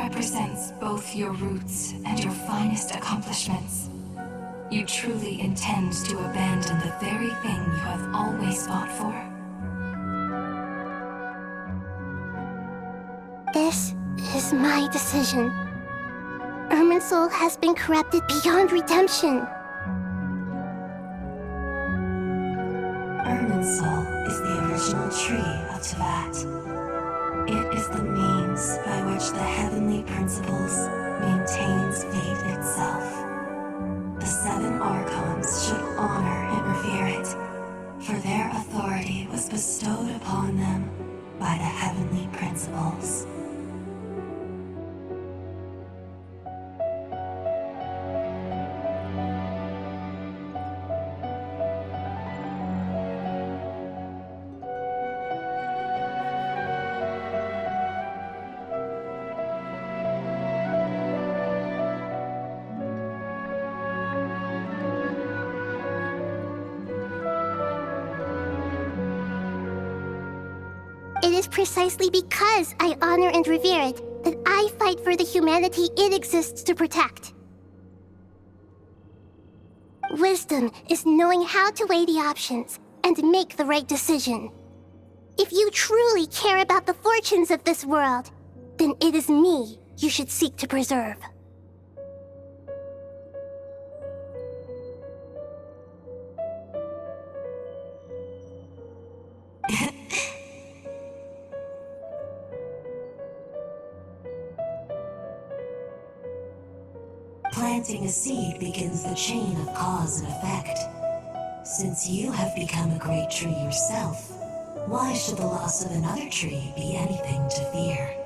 represents both your roots and your finest accomplishments. You truly intend to abandon the very thing you have always fought for? This is my decision. Irminsul has been corrupted beyond redemption. Irminsul is the original tree of Tevat. It is the means by which the heavenly principles maintains fate itself. The seven Archons should honor and revere it, for their authority was bestowed upon them by the heavenly principles. It is precisely because I honor and revere it that I fight for the humanity it exists to protect. Wisdom is knowing how to weigh the options and make the right decision. If you truly care about the fortunes of this world, then it is me you should seek to preserve. Planting a seed begins the chain of cause and effect. Since you have become a great tree yourself, why should the loss of another tree be anything to fear?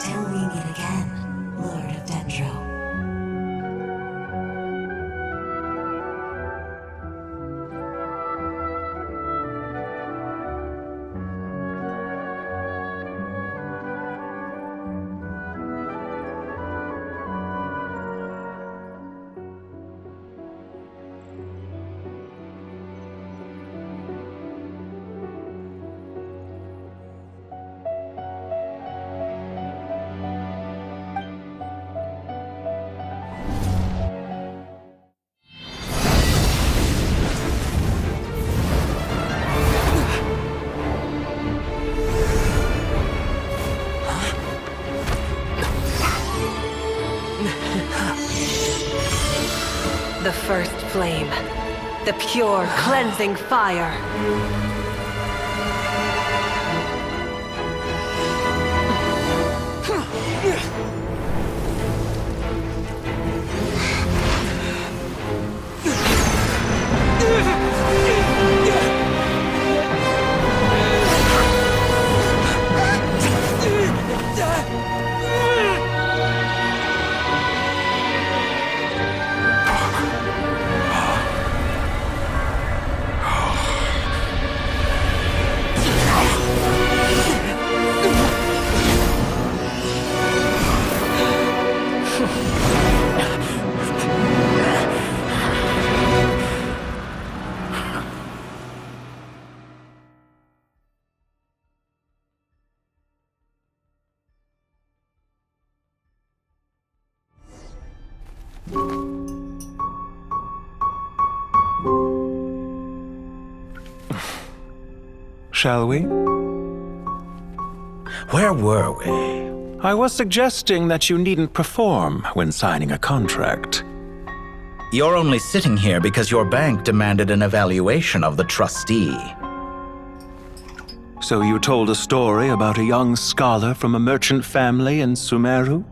Till we meet again, Lord of Dendro. The first flame. The pure, cleansing fire. Shall we? Where were we? I was suggesting that you needn't perform when signing a contract. You're only sitting here because your bank demanded an evaluation of the trustee. So you told a story about a young scholar from a merchant family in Sumeru?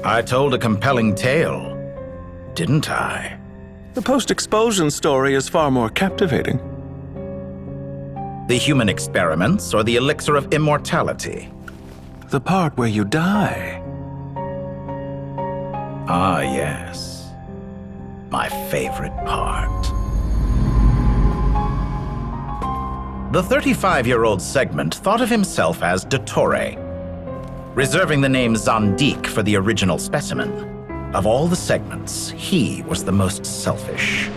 I told a compelling tale, didn't I? The post-expulsion story is far more captivating. The human experiments or the elixir of immortality? The part where you die. Ah, yes. My favorite part. The 35-year-old Segment thought of himself as Dottore, reserving the name Zandik for the original specimen. Of all the Segments, he was the most selfish.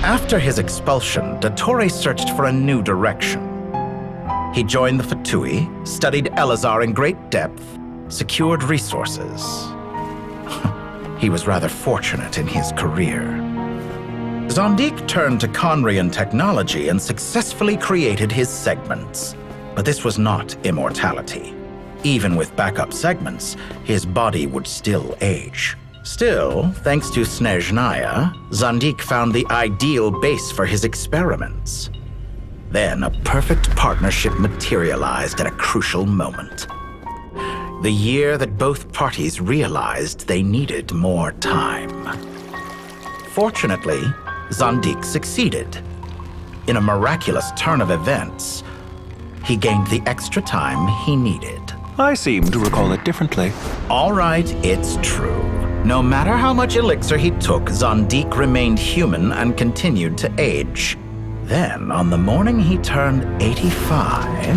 After his expulsion, Dottore searched for a new direction. He joined the Fatui, studied Elazar in great depth, secured resources. He was rather fortunate in his career. Zandik turned to Conrian technology and successfully created his segments. But this was not immortality. Even with backup segments, his body would still age. Still, thanks to Snezhnaya, Zandik found the ideal base for his experiments. Then a perfect partnership materialized at a crucial moment. The year that both parties realized they needed more time. Fortunately, Zandik succeeded. In a miraculous turn of events, he gained the extra time he needed. I seem to recall it differently. All right, it's true. No matter how much elixir he took, Zandik remained human and continued to age. Then, on the morning he turned 85...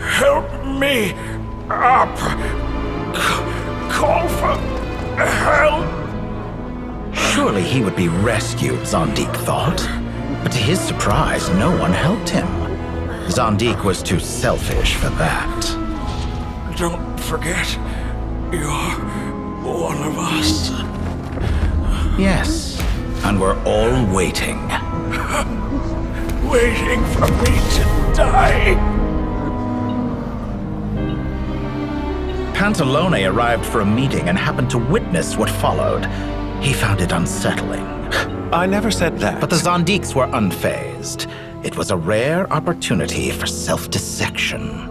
Help me up! Call for help! Surely he would be rescued, Zandik thought. But to his surprise, no one helped him. Zandik was too selfish for that. Don't forget, you're one of us. Yes, and we're all waiting. Waiting for me to die. Pantalone arrived for a meeting and happened to witness what followed. He found it unsettling. I never said that. But the Zandiks were unfazed. It was a rare opportunity for self-dissection.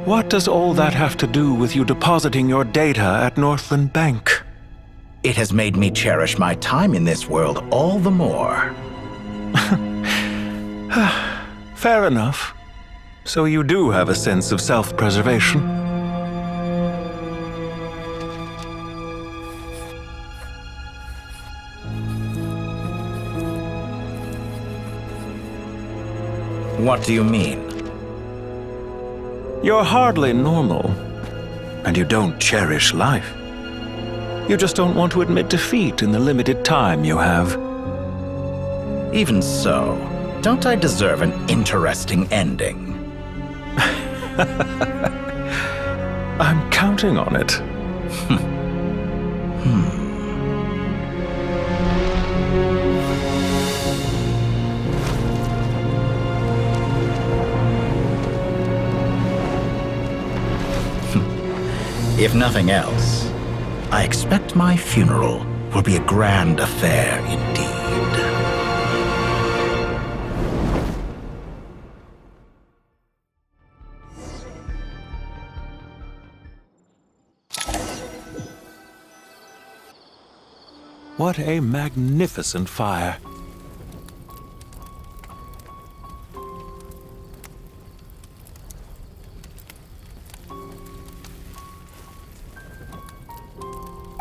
What does all that have to do with you depositing your data at Northland Bank? It has made me cherish my time in this world all the more. Fair enough. So you do have a sense of self-preservation. What do you mean? You're hardly normal, and you don't cherish life. You just don't want to admit defeat in the limited time you have. Even so, don't I deserve an interesting ending? I'm counting on it. If nothing else, I expect my funeral will be a grand affair indeed. What a magnificent fire.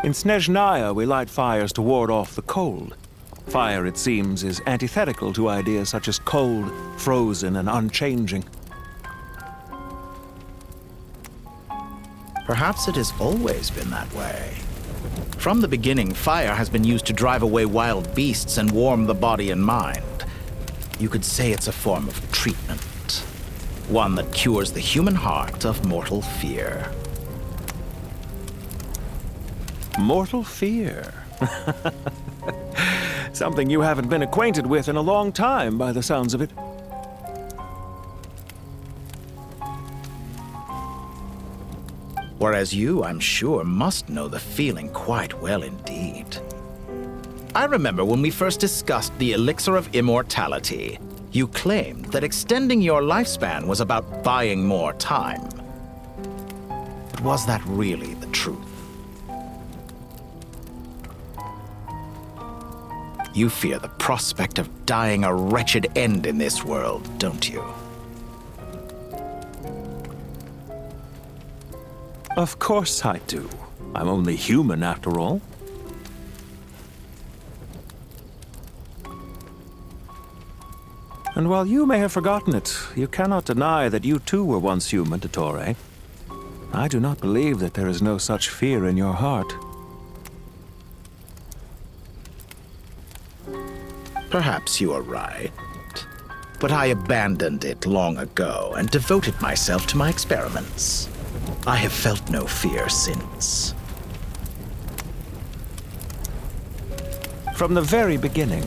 In Snezhnaya, we light fires to ward off the cold. Fire, it seems, is antithetical to ideas such as cold, frozen, and unchanging. Perhaps it has always been that way. From the beginning, fire has been used to drive away wild beasts and warm the body and mind. You could say it's a form of treatment. One that cures the human heart of mortal fear. Mortal fear. Something you haven't been acquainted with in a long time, by the sounds of it. Whereas you, I'm sure, must know the feeling quite well indeed. I remember when we first discussed the elixir of immortality, you claimed that extending your lifespan was about buying more time. But was that really the truth? You fear the prospect of dying a wretched end in this world, don't you? Of course I do. I'm only human after all. And while you may have forgotten it, you cannot deny that you too were once human, Dottore. I do not believe that there is no such fear in your heart. Perhaps you are right. But I abandoned it long ago and devoted myself to my experiments. I have felt no fear since. From the very beginning,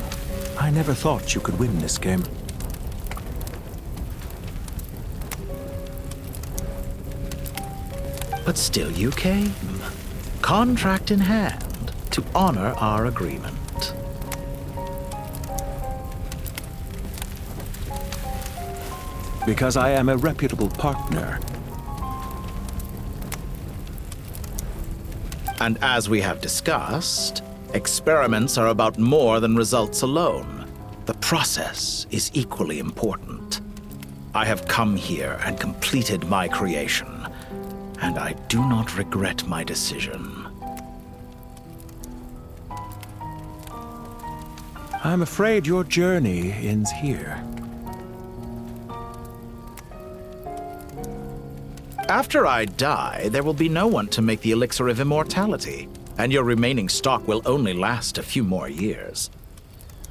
I never thought you could win this game. But still you came, contract in hand, to honor our agreement. Because I am a reputable partner. And as we have discussed, experiments are about more than results alone. The process is equally important. I have come here and completed my creation, and I do not regret my decision. I'm afraid your journey ends here. After I die, there will be no one to make the elixir of immortality, and your remaining stock will only last a few more years.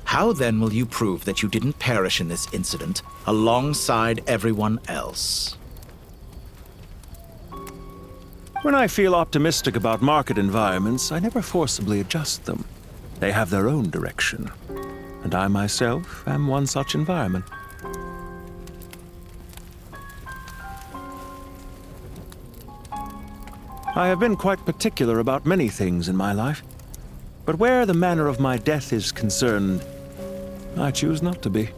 How then will you prove that you didn't perish in this incident alongside everyone else? When I feel optimistic about market environments, I never forcibly adjust them. They have their own direction, and I myself am one such environment. I have been quite particular about many things in my life, but where the manner of my death is concerned, I choose not to be.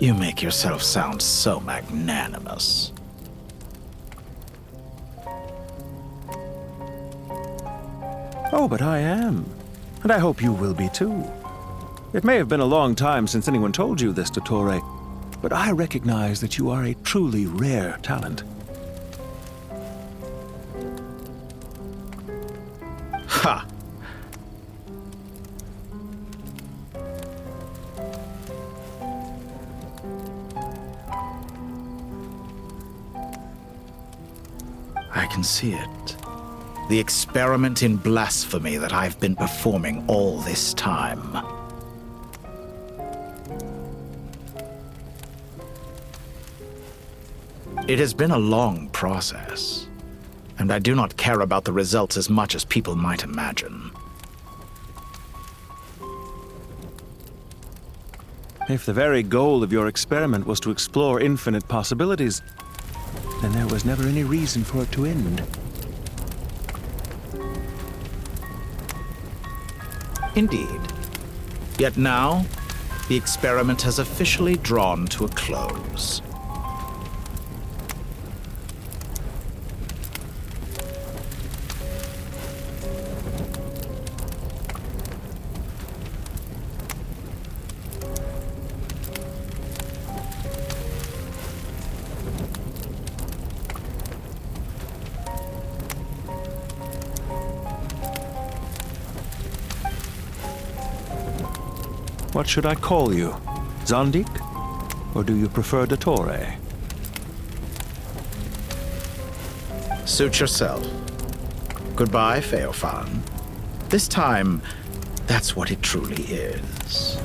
You make yourself sound so magnanimous. Oh, but I am, and I hope you will be too. It may have been a long time since anyone told you this, Dottore, but I recognize that you are a truly rare talent. Ha! I can see it. The experiment in blasphemy that I've been performing all this time. It has been a long process, and I do not care about the results as much as people might imagine. If the very goal of your experiment was to explore infinite possibilities, then there was never any reason for it to end. Indeed. Yet now, the experiment has officially drawn to a close. What should I call you? Zandik? Or do you prefer Dottore? Suit yourself. Goodbye, Feofan. This time, that's what it truly is.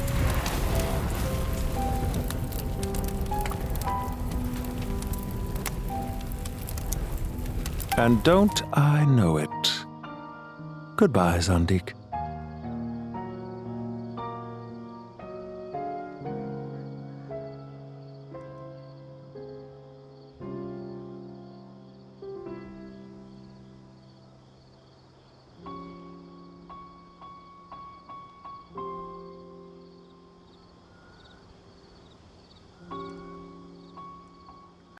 And don't I know it? Goodbye, Zandik.